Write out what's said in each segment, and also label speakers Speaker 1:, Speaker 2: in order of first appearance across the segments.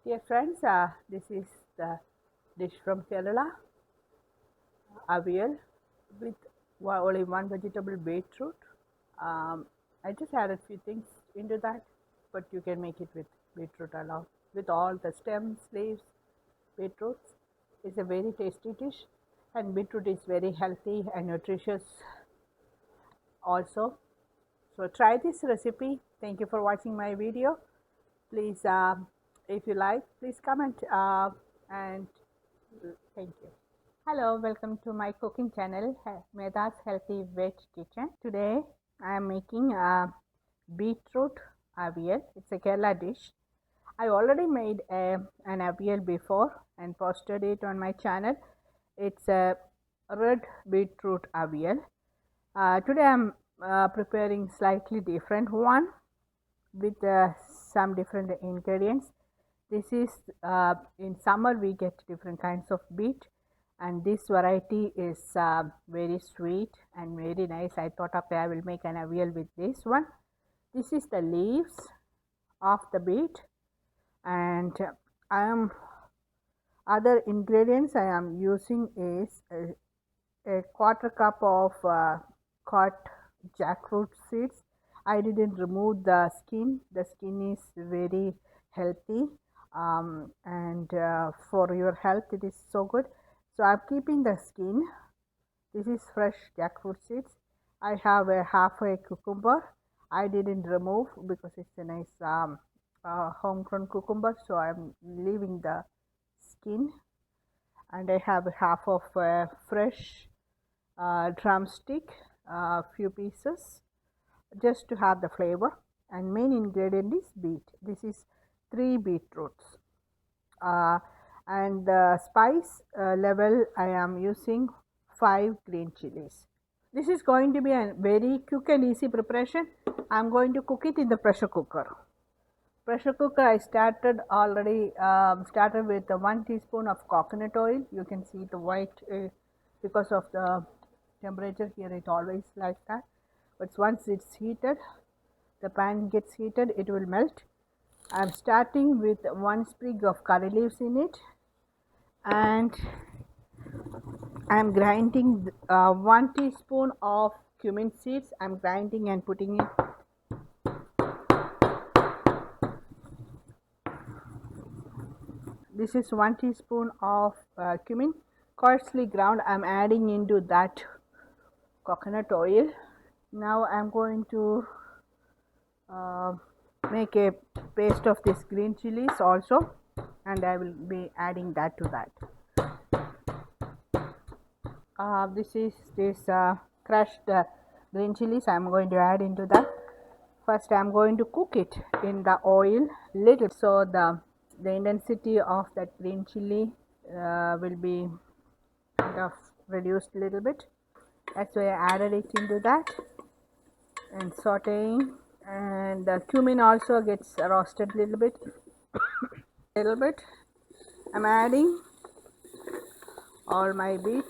Speaker 1: Dear friends, this is the dish from Kerala, Aviyal, with only one vegetable, beetroot. I just added few things into that, but you can make it with beetroot alone, with all the stems, leaves, beetroots. It's a very tasty dish, and beetroot is very healthy and nutritious also. So try this recipe. Thank you for watching my video. Please, if you like, please comment and thank you. Hello, welcome to my cooking channel, Meda's Healthy Veg Kitchen. Today I am making a beetroot aviyal. It's a Kerala dish. I already made an aviyal before and posted it on my channel. It's a red beetroot aviyal. Today I am preparing slightly different one with some different ingredients. This is in summer we get different kinds of beet, and this variety is very sweet and very nice. I thought, okay, I will make an aviyal with this one. This is the leaves of the beet, and I am other ingredients I am using is a quarter cup of cut jackfruit seeds. I didn't remove the skin. The skin is very healthy, and for your health it is so good. So I'm keeping the skin. This is fresh jackfruit seeds. I have a half a cucumber. I didn't remove because it's a nice homegrown cucumber, so I'm leaving the skin. And I have half of fresh drumstick, few pieces, just to have the flavor. And main ingredient is beet. This is 3 beetroots. And the spice level I am using 5 green chilies. This is going to be a very quick and easy preparation. I am going to cook it in the pressure cooker. Pressure cooker I started already started with 1 teaspoon of coconut oil. You can see the white because of the temperature here, it always like that. But once it's heated, the pan gets heated, it will melt. I'm starting with 1 sprig of curry leaves in it, and I'm grinding 1 teaspoon of cumin seeds. I'm grinding and putting it. This is 1 teaspoon of cumin, coarsely ground. I'm adding into that coconut oil. Now I'm going to make a paste of this green chilies also, and I will be adding that to that. This is crushed green chilies. I'm going to add into that. First I'm going to cook it in the oil little, so the intensity of that green chili will be kind of reduced a little bit. That's why I added it into that and sauteing, and the cumin also gets roasted a little bit. I'm adding all my beet,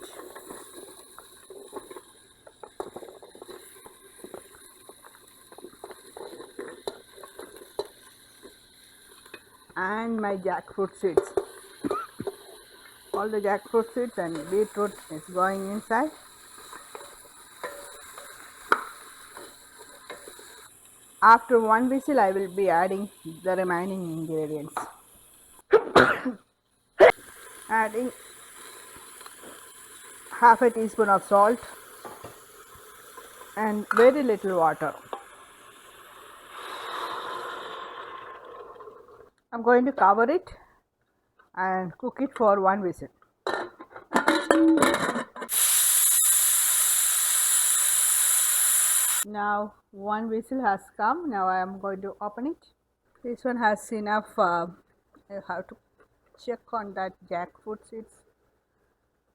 Speaker 1: and my jackfruit seeds. All the jackfruit seeds and beetroot is going inside. After 1 whistle, I will be adding the remaining ingredients. Adding half a teaspoon of salt and very little water. I'm going to cover it and cook it for 1 whistle. Now 1 whistle has come. Now I am going to open it. This one has enough. I have to check on that jackfruit seeds.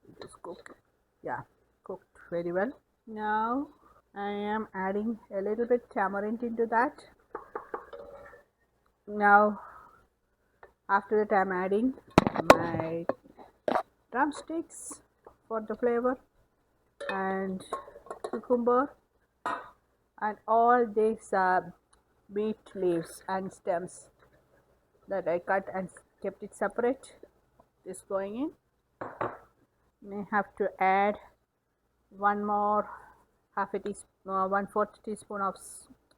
Speaker 1: It is cooked. Yeah, cooked very well. Now I am adding a little bit tamarind into that. Now after that I am adding my drumsticks for the flavor, and cucumber, and all these beet leaves and stems. that I cut and kept it separate is going in. May have to add one more half a teaspoon, 1/4 teaspoon of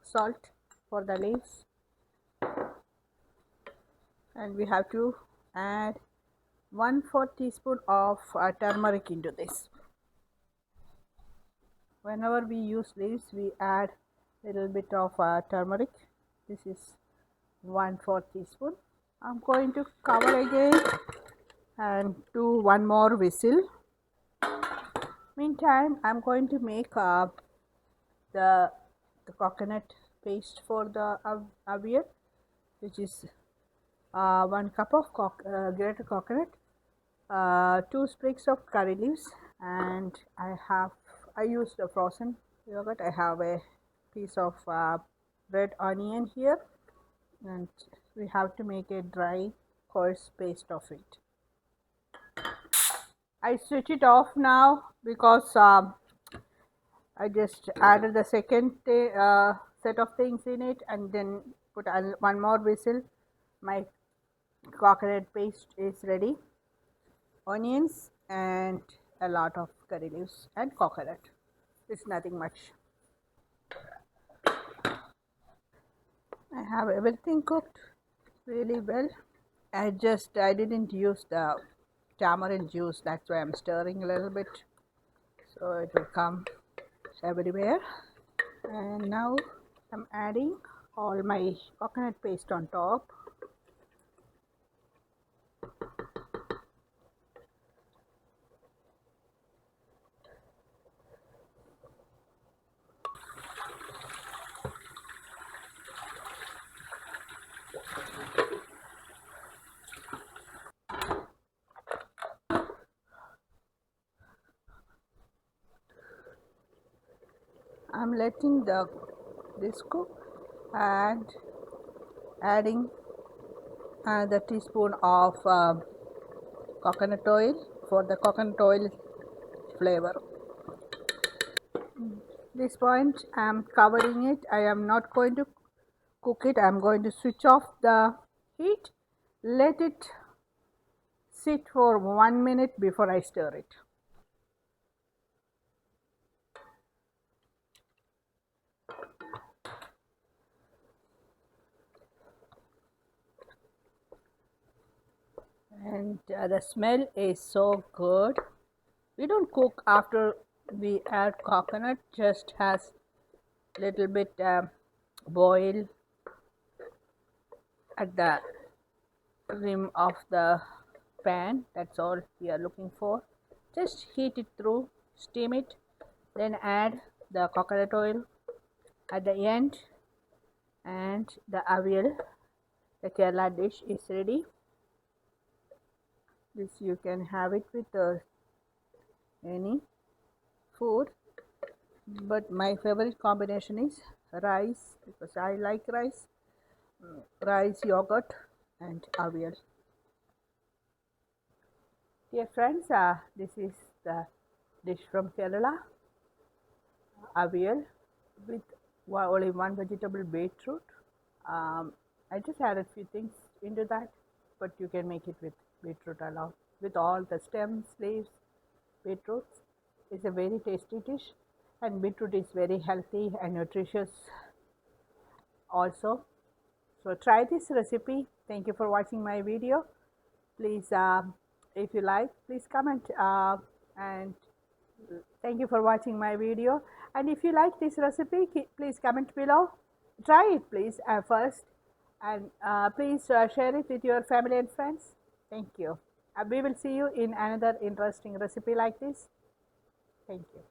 Speaker 1: salt for the leaves, and we have to add 1/4 teaspoon of turmeric into this. Whenever we use leaves, we add little bit of turmeric. This is 1/4 teaspoon. I'm going to cover again and do one more whistle. Meantime, I'm going to make the coconut paste for the aviyal, which is 1 cup of grated coconut, 2 sprigs of curry leaves, and I used a frozen yogurt. I have a piece of red onion here, and we have to make a dry coarse paste of it. I switch it off now because I just added the second set of things in it, and then put one more whistle. My coconut paste is ready. Onions and a lot of curry leaves and coconut. It's nothing much. I have everything cooked really well. I didn't use the tamarind juice, that's why I'm stirring a little bit so it will come everywhere. And now I'm adding all my coconut paste on top. I'm letting this cook and adding another teaspoon of coconut oil for the coconut oil flavor. This point I'm covering it. I am not going to cook it. I'm going to switch off the heat, let it sit for 1 minute before I stir it. And the smell is so good. We don't cook after we add coconut, just has little bit boil at the rim of the pan. That's all we are looking for. Just heat it through, steam it, then add the coconut oil at the end, and the aviyal, the Kerala dish, is ready. This you can have it with any food, but my favorite combination is rice, because I like rice, yogurt and aviyal. Dear friends, this is the dish from Kerala, aviyal, with only one vegetable, beetroot. I just added few things into that, but you can make it with beetroot alone, with all the stems, leaves. Beetroots is a very tasty dish, and beetroot is very healthy and nutritious also. So try this recipe. Thank you for watching my video. Please, if you like, please comment, and thank you for watching my video. And if you like this recipe, please comment below. Try it please first, and please share it with your family and friends. Thank you. We will see you in another interesting recipe like this. Thank you.